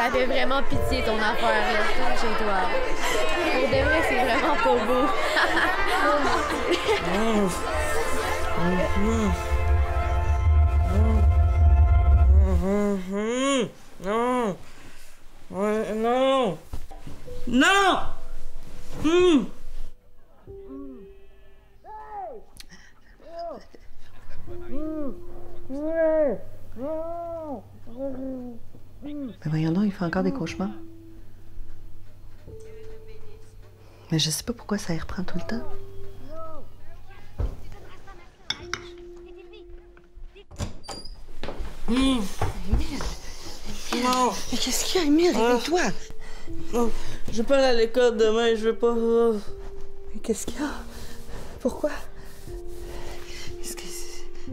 Ça fait vraiment pitié ton affaire, là. Retourne chez toi. Pour de vrai, c'est vraiment pas beau. Non! Ouais, non! Non! Mais voyons donc, il fait encore des cauchemars. Mais je sais pas pourquoi ça y reprend tout le temps. Non! Mais qu'est-ce qu'il y a, Émile? Réveille-toi! Non, je vais pas aller à l'école demain, je vais pas... Mais qu'est-ce qu'il y a? Pourquoi? Est-ce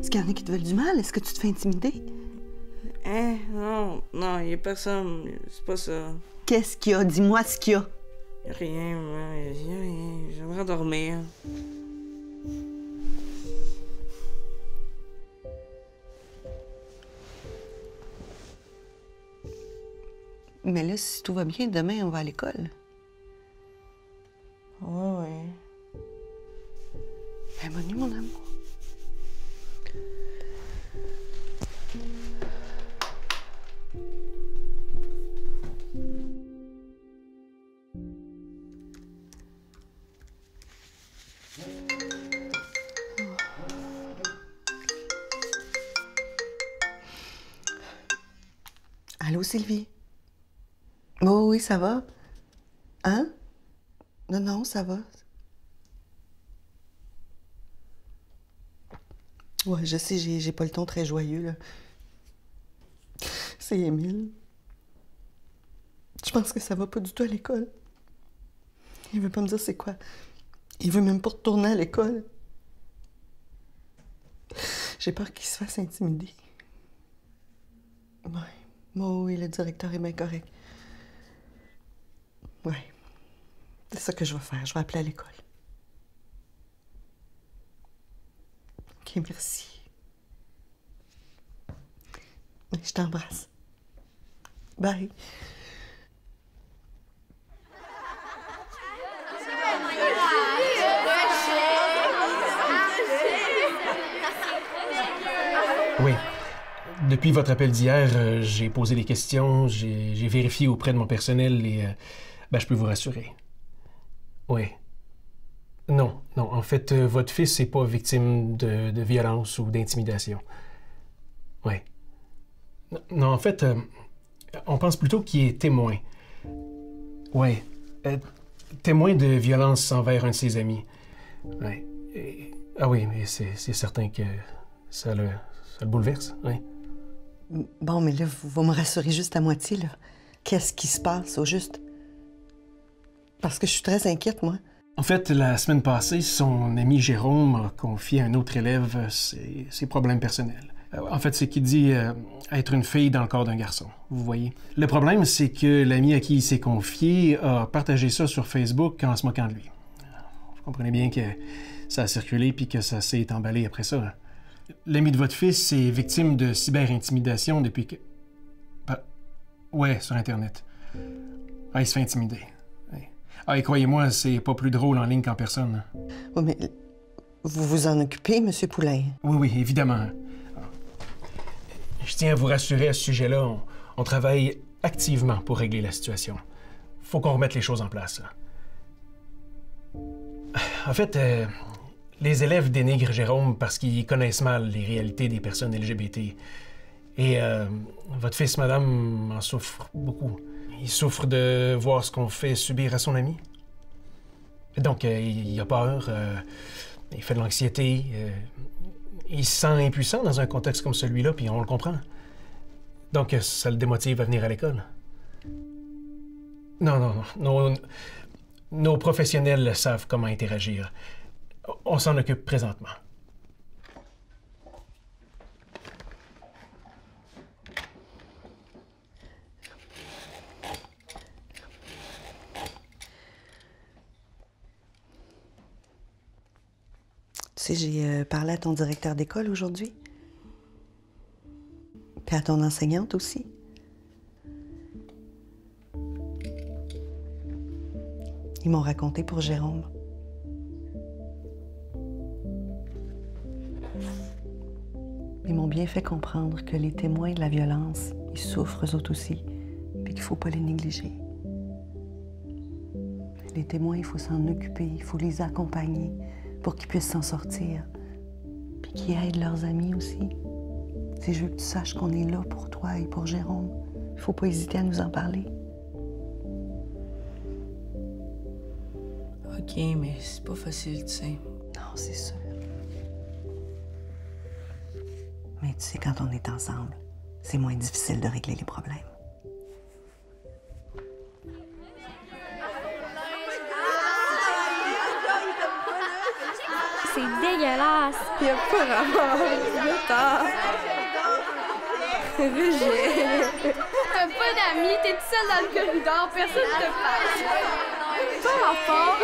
qu'il y en a qui te veulent du mal? Est-ce que tu te fais intimider? Hein? Non, non, y a personne, c'est pas ça. Qu'est-ce qu'il y a? Dis-moi ce qu'il y a. Y a rien, moi, y a rien. J'aimerais dormir. Mais là, si tout va bien, demain, on va à l'école. Ouais, ouais. Ben, bonne nuit, mon amour. Allô, Sylvie? Oh, oui, ça va? Hein? Non, non, ça va. Ouais, je sais, j'ai pas le ton très joyeux, là. C'est Émile. Je pense que ça va pas du tout à l'école. Il veut pas me dire c'est quoi. Il veut même pas retourner à l'école. J'ai peur qu'il se fasse intimider. Ouais. Oh, oui, le directeur est bien correct. Ouais. C'est ça que je vais faire. Je vais appeler à l'école. OK, merci. Je t'embrasse. Bye. Oui. Depuis votre appel d'hier, j'ai posé des questions, j'ai vérifié auprès de mon personnel et je peux vous rassurer. Oui. Non, non. En fait, votre fils n'est pas victime de violence ou d'intimidation. Oui. Non, en fait, on pense plutôt qu'il est témoin. Oui. Témoin de violence envers un de ses amis. Oui. Ah oui, mais c'est certain que ça le bouleverse, oui. Bon, mais là, vous me rassurez juste à moitié, là. Qu'est-ce qui se passe, au juste? Parce que je suis très inquiète, moi. En fait, la semaine passée, son ami Jérôme a confié à un autre élève ses problèmes personnels. En fait, c'est qu'il dit être une fille dans le corps d'un garçon, vous voyez. Le problème, c'est que l'ami à qui il s'est confié a partagé ça sur Facebook en se moquant de lui. Vous comprenez bien que ça a circulé puis que ça s'est emballé après ça. L'ami de votre fils est victime de cyber-intimidation depuis que... Ouais, sur Internet. Ah, il se fait intimider. Ouais. Ah, et croyez-moi, c'est pas plus drôle en ligne qu'en personne. Oui, mais vous vous en occupez, M. Poulain? Oui, oui, évidemment. Je tiens à vous rassurer à ce sujet-là. On travaille activement pour régler la situation. Faut qu'on remette les choses en place. En fait, les élèves dénigrent Jérôme parce qu'ils connaissent mal les réalités des personnes LGBT. Et votre fils, madame, en souffre beaucoup. Il souffre de voir ce qu'on fait subir à son ami. Donc, il a peur, il fait de l'anxiété, il se sent impuissant dans un contexte comme celui-là, puis on le comprend. Donc, ça le démotive à venir à l'école. Non, non, non. Nos professionnels savent comment interagir. On s'en occupe présentement. Tu sais, j'ai parlé à ton directeur d'école aujourd'hui. Puis à ton enseignante aussi. Ils m'ont raconté pour Jérôme. Ils m'ont bien fait comprendre que les témoins de la violence, ils souffrent eux autres aussi, puis qu'il faut pas les négliger. Les témoins, il faut s'en occuper, il faut les accompagner pour qu'ils puissent s'en sortir, puis qu'ils aident leurs amis aussi. Si je veux que tu saches qu'on est là pour toi et pour Jérôme, il faut pas hésiter à nous en parler. OK, mais c'est pas facile, tu sais. Non, c'est sûr. Mais tu sais, quand on est ensemble, c'est moins difficile de régler les problèmes. C'est dégueulasse! Il n'y a pas rapport. Le temps. Rejet. T'as pas d'amis, t'es toute seule dans le corridor, personne te parle. Pas rapport!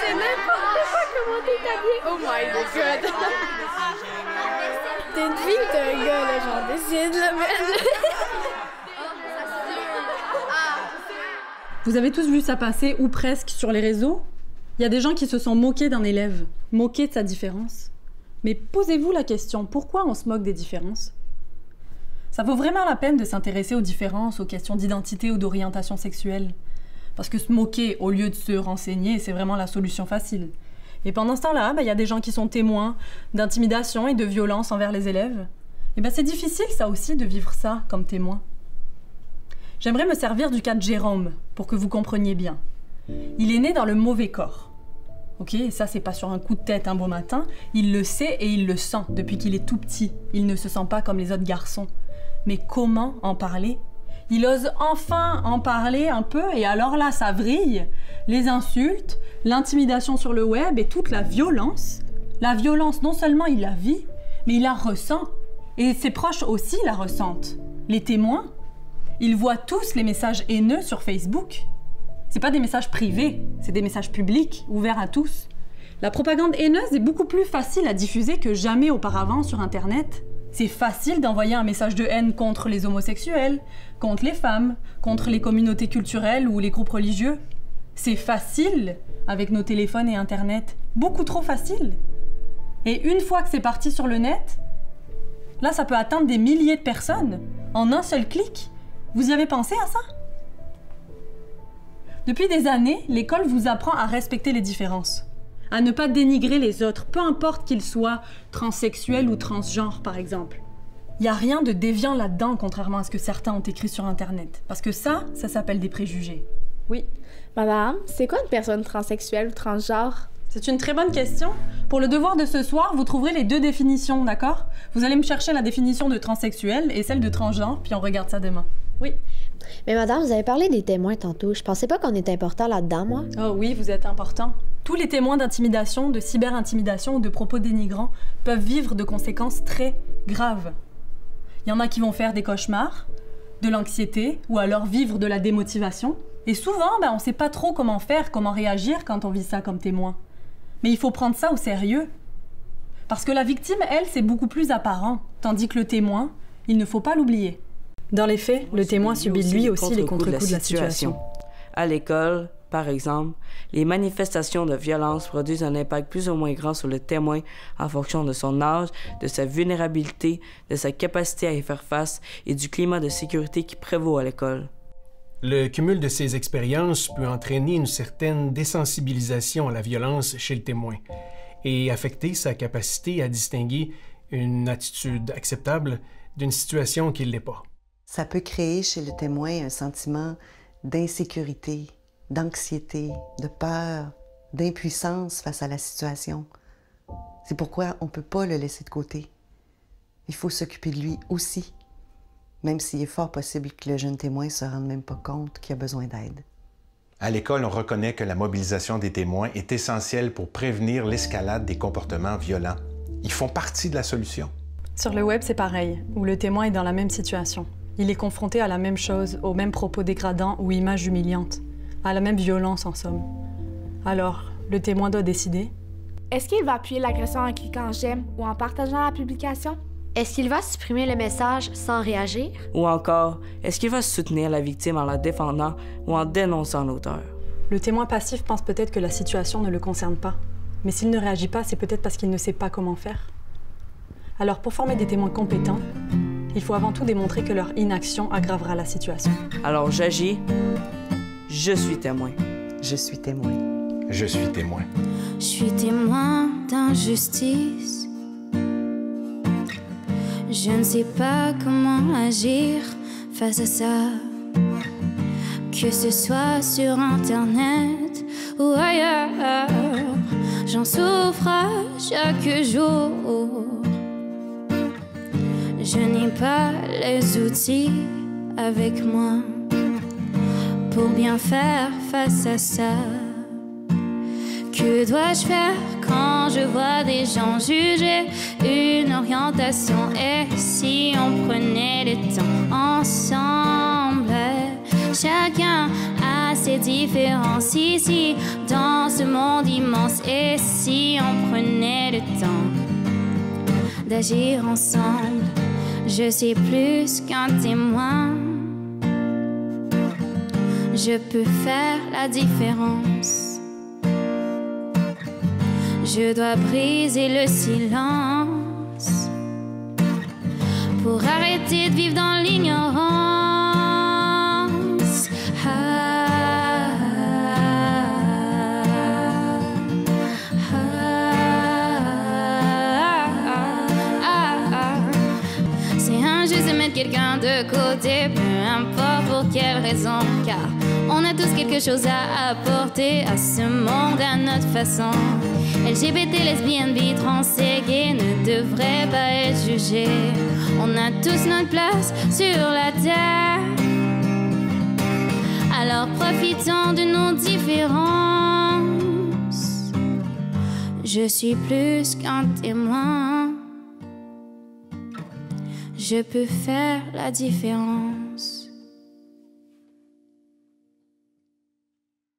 C'est n'importe quoi comment t'es habillée! Oh my god! T'es une fille ou t'es un gars, là, genre, décide, là, mais... Vous avez tous vu ça passer, ou presque, sur les réseaux? Il y a des gens qui se sont moqués d'un élève, moqués de sa différence. Mais posez-vous la question, pourquoi on se moque des différences? Ça vaut vraiment la peine de s'intéresser aux différences, aux questions d'identité ou d'orientation sexuelle. Parce que se moquer au lieu de se renseigner, c'est vraiment la solution facile. Et pendant ce temps-là, il y a des gens qui sont témoins d'intimidation et de violence envers les élèves. Et c'est difficile, ça aussi, de vivre ça comme témoin. J'aimerais me servir du cas de Jérôme, pour que vous compreniez bien. Il est né dans le mauvais corps. Ok, et ça, c'est pas sur un coup de tête un beau matin. Il le sait et il le sent depuis qu'il est tout petit. Il ne se sent pas comme les autres garçons. Mais comment en parler? Il ose enfin en parler un peu, et alors là, ça vrille. Les insultes, l'intimidation sur le web et toute la violence. La violence, non seulement il la vit, mais il la ressent. Et ses proches aussi la ressentent. Les témoins, ils voient tous les messages haineux sur Facebook. C'est pas des messages privés, c'est des messages publics, ouverts à tous. La propagande haineuse est beaucoup plus facile à diffuser que jamais auparavant sur Internet. C'est facile d'envoyer un message de haine contre les homosexuels, contre les femmes, contre les communautés culturelles ou les groupes religieux. C'est facile avec nos téléphones et Internet. Beaucoup trop facile. Et une fois que c'est parti sur le net, là, ça peut atteindre des milliers de personnes en un seul clic. Vous y avez pensé à ça? Depuis des années, l'école vous apprend à respecter les différences, à ne pas dénigrer les autres, peu importe qu'ils soient transsexuels ou transgenres, par exemple. Il n'y a rien de déviant là-dedans, contrairement à ce que certains ont écrit sur Internet. Parce que ça s'appelle des préjugés. Oui. Madame, c'est quoi une personne transsexuelle ou transgenre? C'est une très bonne question. Pour le devoir de ce soir, vous trouverez les deux définitions, d'accord? Vous allez me chercher la définition de transsexuel et celle de transgenre, puis on regarde ça demain. Oui. Mais madame, vous avez parlé des témoins tantôt. Je pensais pas qu'on était important là-dedans, moi. Oh oui, vous êtes important. Tous les témoins d'intimidation, de cyber-intimidation ou de propos dénigrants peuvent vivre de conséquences très graves. Il y en a qui vont faire des cauchemars, de l'anxiété ou alors vivre de la démotivation. Et souvent, on sait pas trop comment faire, comment réagir quand on vit ça comme témoin. Mais il faut prendre ça au sérieux. Parce que la victime, elle, c'est beaucoup plus apparent, tandis que le témoin, il ne faut pas l'oublier. Dans les faits, le témoin subit lui aussi les contre-coups de la situation. À l'école, par exemple, les manifestations de violence produisent un impact plus ou moins grand sur le témoin en fonction de son âge, de sa vulnérabilité, de sa capacité à y faire face et du climat de sécurité qui prévaut à l'école. Le cumul de ces expériences peut entraîner une certaine désensibilisation à la violence chez le témoin et affecter sa capacité à distinguer une attitude acceptable d'une situation qui ne l'est pas. Ça peut créer chez le témoin un sentiment d'insécurité, d'anxiété, de peur, d'impuissance face à la situation. C'est pourquoi on ne peut pas le laisser de côté. Il faut s'occuper de lui aussi, même s'il est fort possible que le jeune témoin ne se rende même pas compte qu'il a besoin d'aide. À l'école, on reconnaît que la mobilisation des témoins est essentielle pour prévenir l'escalade des comportements violents. Ils font partie de la solution. Sur le web, c'est pareil, où le témoin est dans la même situation. Il est confronté à la même chose, aux mêmes propos dégradants ou images humiliantes, à la même violence en somme. Alors, le témoin doit décider. Est-ce qu'il va appuyer l'agression en cliquant j'aime ou en partageant la publication? Est-ce qu'il va supprimer le message sans réagir? Ou encore, est-ce qu'il va soutenir la victime en la défendant ou en dénonçant l'auteur? Le témoin passif pense peut-être que la situation ne le concerne pas. Mais s'il ne réagit pas, c'est peut-être parce qu'il ne sait pas comment faire. Alors pour former des témoins compétents, il faut avant tout démontrer que leur inaction aggravera la situation. Alors j'agis, je suis témoin. Je suis témoin. Je suis témoin. Je suis témoin d'injustice. Je ne sais pas comment agir face à ça. Que ce soit sur Internet ou ailleurs, j'en souffre à chaque jour. Je n'ai pas les outils avec moi pour bien faire face à ça. Que dois-je faire quand je vois des gens juger une orientation? Et si on prenait le temps ensemble? Chacun a ses différences ici, dans ce monde immense. Et si on prenait le temps d'agir ensemble? Je suis plus qu'un témoin. Je peux faire la différence. Je dois briser le silence pour arrêter de vivre dans l'ignorance. C'est injuste de mettre quelqu'un de côté, peu importe pour quelle raison, car on a tous quelque chose à apporter à ce monde à notre façon. LGBT, lesbiennes, bi, trans et gays ne devraient pas être jugés. On a tous notre place sur la terre. Alors profitons de nos différences. Je suis plus qu'un témoin. Je peux faire la différence.